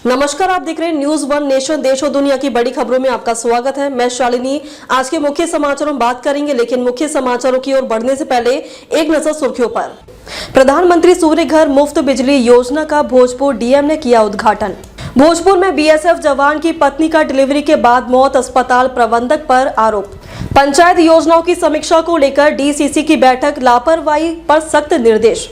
नमस्कार, आप देख रहे हैं न्यूज वन नेशन। देश और दुनिया की बड़ी खबरों में आपका स्वागत है। मैं शालिनी। आज के मुख्य समाचारों में बात करेंगे, लेकिन मुख्य समाचारों की ओर बढ़ने से पहले एक नजर सुर्खियों पर। प्रधानमंत्री सूर्य घर मुफ्त बिजली योजना का भोजपुर डीएम ने किया उद्घाटन। भोजपुर में बीएसएफ जवान की पत्नी का डिलीवरी के बाद मौत, अस्पताल प्रबंधक पर आरोप। पंचायत योजनाओं की समीक्षा को लेकर डीसीसी की बैठक, लापरवाही पर सख्त निर्देश।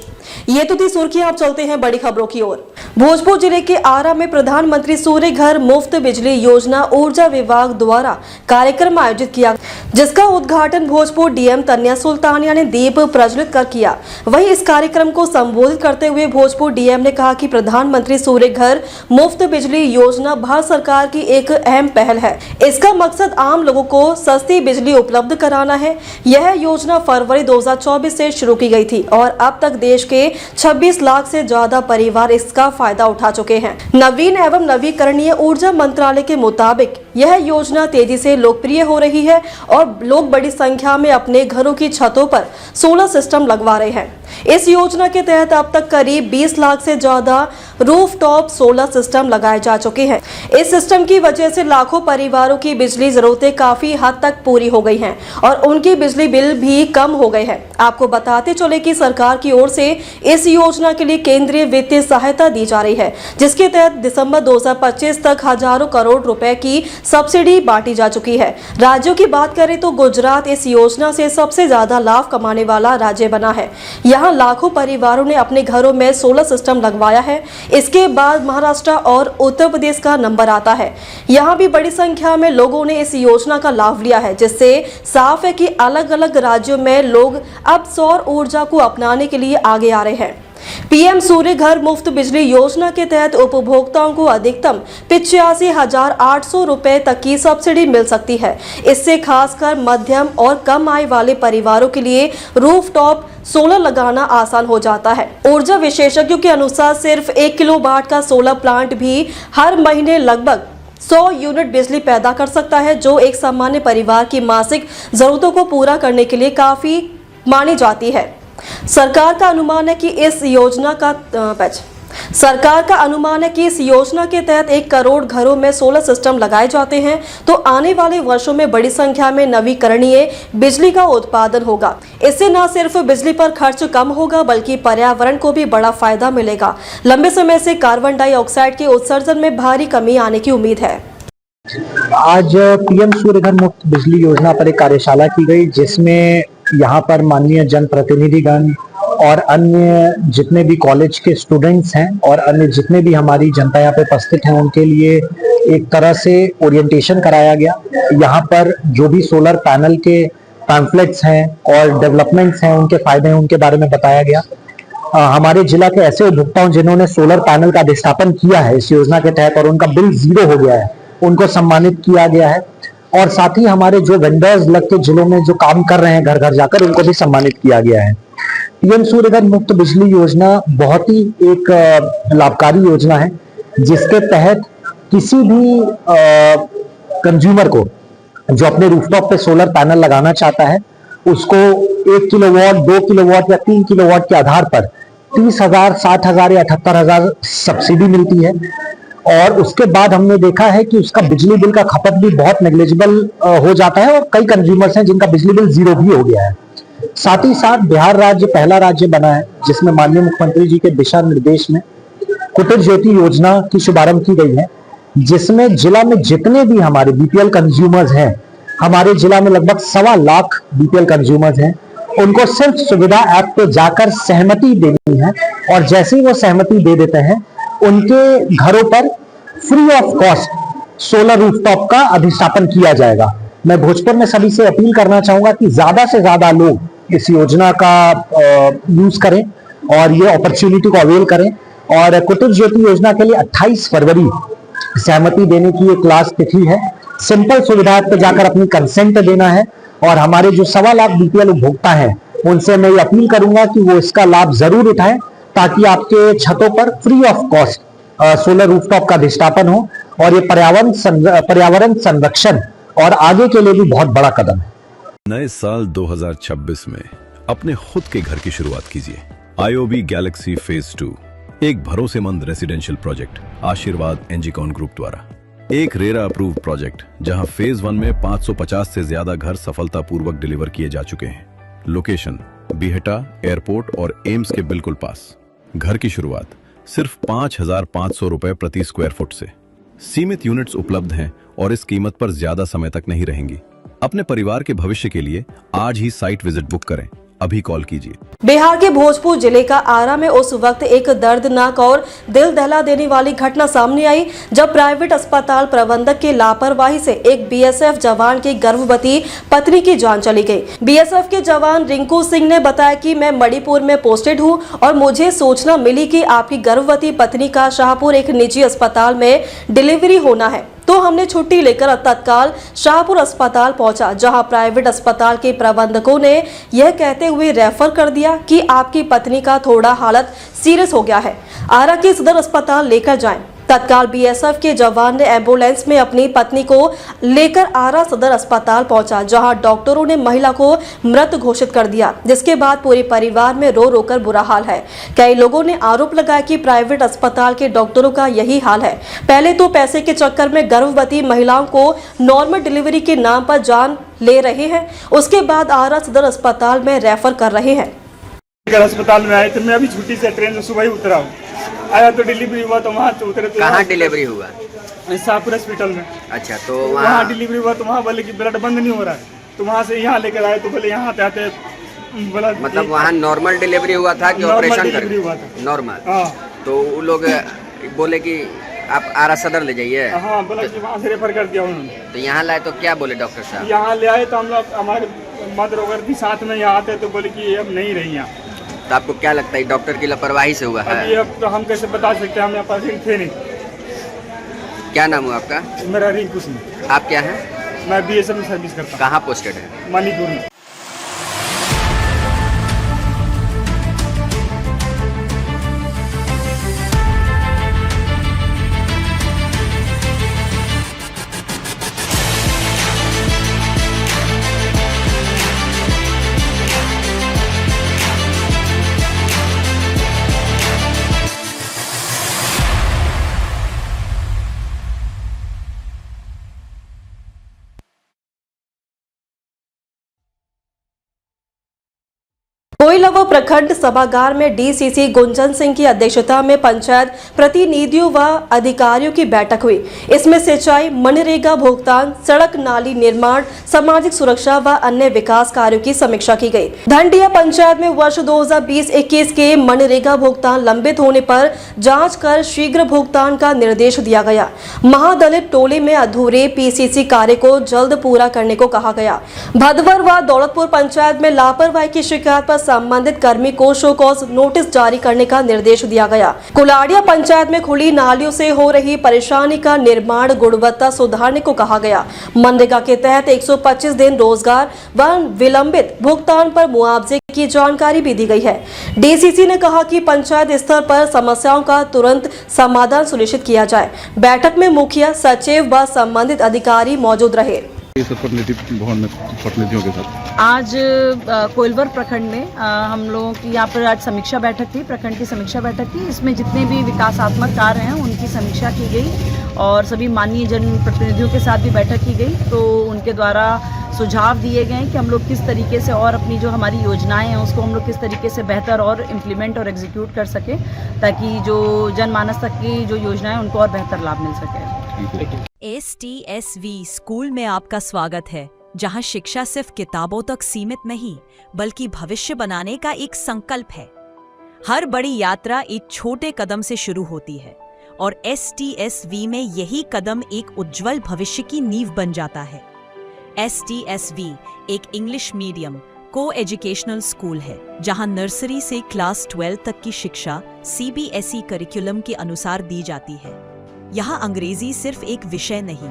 ये तो थी सुर्खियां। अब चलते हैं बड़ी खबरों की ओर। भोजपुर जिले के आरा में प्रधानमंत्री सूर्य घर मुफ्त बिजली योजना ऊर्जा विभाग द्वारा कार्यक्रम आयोजित किया, जिसका उद्घाटन भोजपुर डीएम तन्या सुल्तानिया ने दीप प्रज्वलित कर किया। वहीं इस कार्यक्रम को संबोधित करते हुए भोजपुर डीएम ने कहा कि प्रधानमंत्री सूर्य घर मुफ्त बिजली योजना भारत सरकार की एक अहम पहल है। इसका मकसद आम लोगों को सस्ती बिजली उपलब्ध कराना है। यह योजना फरवरी 2024 से शुरू की गई थी और अब तक देश के 26 लाख से ज्यादा परिवार इसका फायदा उठा चुके हैं। नवीन एवं नवीकरणीय ऊर्जा मंत्रालय के मुताबिक यह योजना तेजी से लोकप्रिय हो रही है और लोग बड़ी संख्या में अपने घरों की छतों पर सोलर सिस्टम लगवा रहे हैं। इस योजना के तहत अब तक करीब 20 लाख से ज्यादा रूफटॉप सोलर सिस्टम लगाए जा चुके हैं। इस सिस्टम की वजह से लाखों परिवारों की बिजली जरूरतें काफी हद तक पूरी हो गई हैं और उनकी बिजली बिल भी कम हो गए हैं। आपको बताते चले कि सरकार की ओर से इस योजना के लिए केंद्रीय वित्तीय सहायता दी जा रही है, जिसके तहत दिसंबर 2025 तक हजारों करोड़ रुपए की सब्सिडी बांटी जा चुकी है। राज्यों की बात करें तो गुजरात इस योजना से सबसे ज्यादा लाभ कमाने वाला राज्य बना है। यहाँ लाखों परिवारों ने अपने घरों में सोलर सिस्टम लगवाया है। इसके बाद महाराष्ट्र और उत्तर प्रदेश का नंबर आता है। यहाँ भी बड़ी संख्या में लोगों ने इस योजना का लाभ लिया है, जिससे साफ है कि अलग अलग राज्यों में लोग अब सौर ऊर्जा को अपनाने के लिए आगे आ रहे हैं। पीएम सूर्य घर मुफ्त बिजली योजना के तहत उपभोक्ताओं को अधिकतम 85,800 रुपए तक की सब्सिडी मिल सकती है। इससे खासकर मध्यम और कम आय वाले परिवारों के लिए रूफटॉप सोलर लगाना आसान हो जाता है। ऊर्जा विशेषज्ञों के अनुसार सिर्फ 1 किलोवाट का सोलर प्लांट भी हर महीने लगभग 100 यूनिट बिजली पैदा कर सकता है, जो एक सामान्य परिवार की मासिक जरूरतों को पूरा करने के लिए काफी मानी जाती है। सरकार का अनुमान है कि इस योजना के तहत 1 करोड़ घरों में सोलर सिस्टम लगाए जाते हैं, तो आने वाले वर्षों में बड़ी संख्या में नवीकरणीय बिजली का उत्पादन होगा। इससे न सिर्फ बिजली पर खर्च कम होगा, बल्कि पर्यावरण को भी बड़ा फायदा मिलेगा। लंबे समय से कार्बन डाइऑक्साइड के उत्सर्जन में भारी कमी आने की उम्मीद है। आज पीएम सूर्य घर मुफ्त बिजली योजना पर एक कार्यशाला की गई, जिसमें यहाँ पर माननीय जनप्रतिनिधिगण और अन्य जितने भी कॉलेज के स्टूडेंट्स हैं और अन्य जितने भी हमारी जनता यहाँ पे उपस्थित हैं, उनके लिए एक तरह से ओरिएंटेशन कराया गया। यहाँ पर जो भी सोलर पैनल के पैम्फलेट्स हैं और डेवलपमेंट्स हैं, उनके फायदे हैं, उनके बारे में बताया गया। हमारे जिला के ऐसे उपभोक्ताओं जिन्होंने सोलर पैनल का अधिष्ठापन किया है इस योजना के तहत और उनका बिल 0 हो गया है, उनको सम्मानित किया गया है। और साथ ही हमारे जो वेंडर्स लग के जिलों में जो काम कर रहे हैं घर घर जाकर, उनको भी सम्मानित किया गया है। पीएम सूर्य घर मुफ्त बिजली योजना बहुत ही एक लाभकारी योजना है, जिसके तहत किसी भी कंज्यूमर को जो अपने रूफटॉप पे सोलर पैनल लगाना चाहता है, उसको 1 किलोवाट, 2 किलोवाट या 3 किलोवाट के आधार पर 30,000, 60,000 या 78,000 सब्सिडी मिलती है। और उसके बाद हमने देखा है कि उसका बिजली बिल का खपत भी बहुत नेग्लिजिबल हो जाता है और कई कंज्यूमर्स हैं जिनका बिजली बिल 0 भी हो गया है। साथ ही साथ बिहार राज्य पहला राज्य बना है जिसमें माननीय मुख्यमंत्री जी के दिशा निर्देश में कुटीर ज्योति योजना की शुभारंभ की गई है, जिसमें जिला में जितने भी हमारे बीपीएल कंज्यूमर्स हैं, हमारे जिला में लगभग 1.25 लाख बीपीएल कंज्यूमर्स हैं, उनको सिर्फ सुविधा ऐप पे जाकर सहमति देनी है और जैसे ही वो सहमति दे देते हैं, उनके घरों पर free of cost solar rooftop का अधिष्ठापन किया जाएगा। मैं भोजपुर में सभी से अपील करना चाहूंगा कि ज्यादा से ज्यादा लोग इस योजना का यूज करें और ये अपॉर्चुनिटी को अवेल करें। और कुटीर ज्योति योजना के लिए 28 फरवरी सहमति देने की एक लास्ट तिथि है। सिंपल सुविधा पे जाकर अपनी कंसेंट देना है और हमारे जो 1.25 लाख बीपीएल उपभोक्ता हैं, उनसे मैं ये अपील करूंगा कि वो इसका लाभ जरूर उठाएं, ताकि आपके छतों पर free of cost solar rooftop का अधिष्ठापन हो और ये पर्यावरण संरक्षण और आगे के लिए भी बहुत बड़ा कदम है। नए साल 2026 में अपने खुद के घर की शुरुआत कीजिए। IOB गैलेक्सी फेज 2 एक भरोसेमंद रेसिडेंशियल प्रोजेक्ट आशीर्वाद एनजीकॉन ग्रुप द्वारा, एक रेरा अप्रूव प्रोजेक्ट जहां फेज 1 में 550 से ज्यादा घर सफलतापूर्वक डिलीवर किए जा चुके हैं। लोकेशन बिहटा एयरपोर्ट और एम्स के बिल्कुल पास। घर की शुरुआत सिर्फ 5,500 रुपए प्रति स्क्वायर फुट से। सीमित यूनिट्स उपलब्ध हैं और इस कीमत पर ज्यादा समय तक नहीं रहेंगी। अपने परिवार के भविष्य के लिए आज ही साइट विजिट बुक करें, अभी कॉल कीजिए। बिहार के भोजपुर जिले का आरा में उस वक्त एक दर्दनाक और दिल दहला देने वाली घटना सामने आई जब प्राइवेट अस्पताल प्रबंधक की लापरवाही से एक बीएसएफ जवान की गर्भवती पत्नी की जान चली गई। बीएसएफ के जवान रिंकू सिंह ने बताया कि मैं मणिपुर में पोस्टेड हूं और मुझे सूचना मिली कि आपकी गर्भवती पत्नी का शाहपुर एक निजी अस्पताल में डिलीवरी होना है, तो हमने छुट्टी लेकर तत्काल शाहपुर अस्पताल पहुंचा, जहां प्राइवेट अस्पताल के प्रबंधकों ने यह कहते हुए रेफर कर दिया कि आपकी पत्नी का थोड़ा हालत सीरियस हो गया है, आरा के सदर अस्पताल लेकर जाएं। तत्काल बीएसएफ के जवान ने एम्बुलेंस में अपनी पत्नी को लेकर आरा सदर अस्पताल पहुंचा, जहां डॉक्टरों ने महिला को मृत घोषित कर दिया, जिसके बाद पूरे परिवार में रो रो कर बुरा हाल है। कई लोगों ने आरोप लगाया कि प्राइवेट अस्पताल के डॉक्टरों का यही हाल है। पहले तो पैसे के चक्कर में गर्भवती महिलाओं को नॉर्मल डिलीवरी के नाम पर जान ले रहे हैं, उसके बाद आरा सदर अस्पताल में रेफर कर रहे हैं। अस्पताल में आए थे, मैं अभी छुट्टी से ट्रेन से सुबह ही उतरा हूँ। आया तो डिलीवरी हुआ तो वहाँ उतरे तो कहाँ डिलीवरी हुआ? शाहपुर हॉस्पिटल में। अच्छा, तो वहाँ डिलीवरी हुआ तो वहाँ बोले कि ब्लड बंद नहीं हो रहा है, तो वहाँ से यहाँ लेकर आए तो बोले यहाँ आते बोला मतलब वहाँ नॉर्मल डिलीवरी हुआ था कि ऑपरेशन डिलीवरी हुआ था? नॉर्मल। हाँ, तो वो लोग बोले कि आप आरा सदर ले जाइए। हाँ, बोला कि वहाँ से रेफर कर दिया उन्होंने। तो यहाँ लाए तो क्या बोले डॉक्टर साहब? यहाँ ले आए तो हम लोग हमारे मदर वगैरह भी साथ में यहाँ आते तो बोले कि अब नहीं रही यहाँ। तो आपको क्या लगता है डॉक्टर की लापरवाही से हुआ है? अभी अब तो हम कैसे बता सकते हैं, हम यहाँ पास थे नहीं। क्या नाम हुआ आपका? मेरा रिंकू सिंह। आप क्या है? मैं बीएसएफ में सर्विस करता हूँ। कहाँ पोस्टेड है? मणिपुर में। कोइलवर प्रखंड सभागार में डीसीसी गुंजन सिंह की अध्यक्षता में पंचायत प्रतिनिधियों व अधिकारियों की बैठक हुई। इसमें सिंचाई, मनरेगा भुगतान, सड़क नाली निर्माण, सामाजिक सुरक्षा व अन्य विकास कार्यों की समीक्षा की गई। धंडिया पंचायत में वर्ष 2020-21 के मनरेगा भुगतान लंबित होने पर जांच कर शीघ्र भुगतान का निर्देश दिया गया। महादलित टोली में अधूरे पीसीसी कार्य को जल्द पूरा करने को कहा गया। भदवर व दौलतपुर पंचायत में लापरवाही की शिकायत पर संबंधित कर्मी को शो कॉज नोटिस जारी करने का निर्देश दिया गया। कुलाड़िया पंचायत में खुली नालियों से हो रही परेशानी का निर्माण गुणवत्ता सुधारने को कहा गया। मनरेगा के तहत 125 दिन रोजगार व विलंबित भुगतान पर मुआवजे की जानकारी भी दी गई है। डीसीसी ने कहा कि पंचायत स्तर पर समस्याओं का तुरंत समाधान सुनिश्चित किया जाए। बैठक में मुखिया, सचिव व संबंधित अधिकारी मौजूद रहे। प्रतिनिधियों के साथ आज कोइलवर प्रखंड में हम लोगों की यहाँ पर आज समीक्षा बैठक थी, प्रखंड की समीक्षा बैठक थी। इसमें जितने भी विकासात्मक कार्य हैं उनकी समीक्षा की गई और सभी माननीय जनप्रतिनिधियों के साथ भी बैठक की गई। तो उनके द्वारा सुझाव दिए गए कि हम लोग किस तरीके से और अपनी जो हमारी योजनाएं हैं उसको हम लोग किस तरीके से बेहतर और इम्प्लीमेंट और एग्जीक्यूट कर सकें, ताकि जो जनमानस तक की जो योजनाएं उनको और बेहतर लाभ मिल सके। STSV स्कूल में आपका स्वागत है, जहां शिक्षा सिर्फ किताबों तक सीमित नहीं बल्कि भविष्य बनाने का एक संकल्प है। हर बड़ी यात्रा एक छोटे कदम से शुरू होती है और STSV में यही कदम एक उज्जवल भविष्य की नींव बन जाता है। STSV एक इंग्लिश मीडियम को एजुकेशनल स्कूल है, जहां नर्सरी से क्लास 12 तक की शिक्षा CBSE करिकुलम के अनुसार दी जाती है। यहाँ अंग्रेजी सिर्फ एक विषय नहीं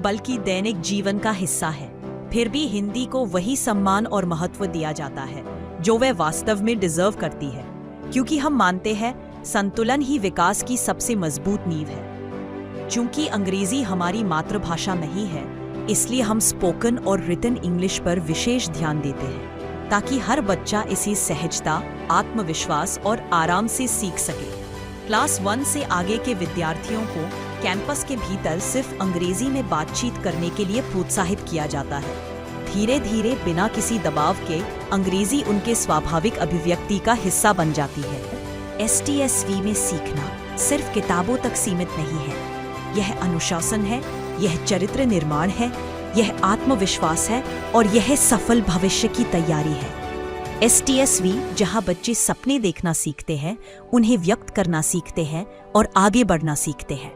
बल्कि दैनिक जीवन का हिस्सा है। फिर भी हिंदी को वही सम्मान और महत्व दिया जाता है जो वह वास्तव में डिजर्व करती है, क्योंकि हम मानते हैं संतुलन ही विकास की सबसे मजबूत नींव है। चूंकि अंग्रेजी हमारी मातृभाषा नहीं है, इसलिए हम स्पोकन और रिटन इंग्लिश पर विशेष ध्यान देते हैं, ताकि हर बच्चा इसी सहजता, आत्मविश्वास और आराम से सीख सके। क्लास 1 से आगे के विद्यार्थियों को कैंपस के भीतर सिर्फ अंग्रेजी में बातचीत करने के लिए प्रोत्साहित किया जाता है। धीरे धीरे बिना किसी दबाव के अंग्रेजी उनके स्वाभाविक अभिव्यक्ति का हिस्सा बन जाती है। STSV में सीखना सिर्फ किताबों तक सीमित नहीं है। यह अनुशासन है, यह चरित्र निर्माण है, यह आत्मविश्वास है और यह सफल भविष्य की तैयारी है। STSV जहां बच्चे सपने देखना सीखते हैं, उन्हें व्यक्त करना सीखते हैं और आगे बढ़ना सीखते हैं।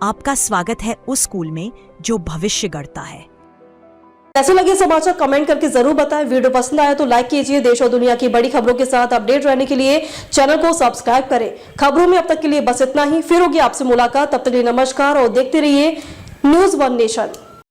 आपका स्वागत है उस स्कूल में जो भविष्य गढ़ता है। कैसे लगे समाचार कमेंट करके जरूर बताएं। वीडियो पसंद आया तो लाइक कीजिए। देश और दुनिया की बड़ी खबरों के साथ अपडेट रहने के लिए चैनल को सब्सक्राइब करें। खबरों में अब तक के लिए बस इतना ही। फिर होगी आपसे मुलाकात। तब तक के लिए नमस्कार और देखते रहिए न्यूज़ वन नेशन।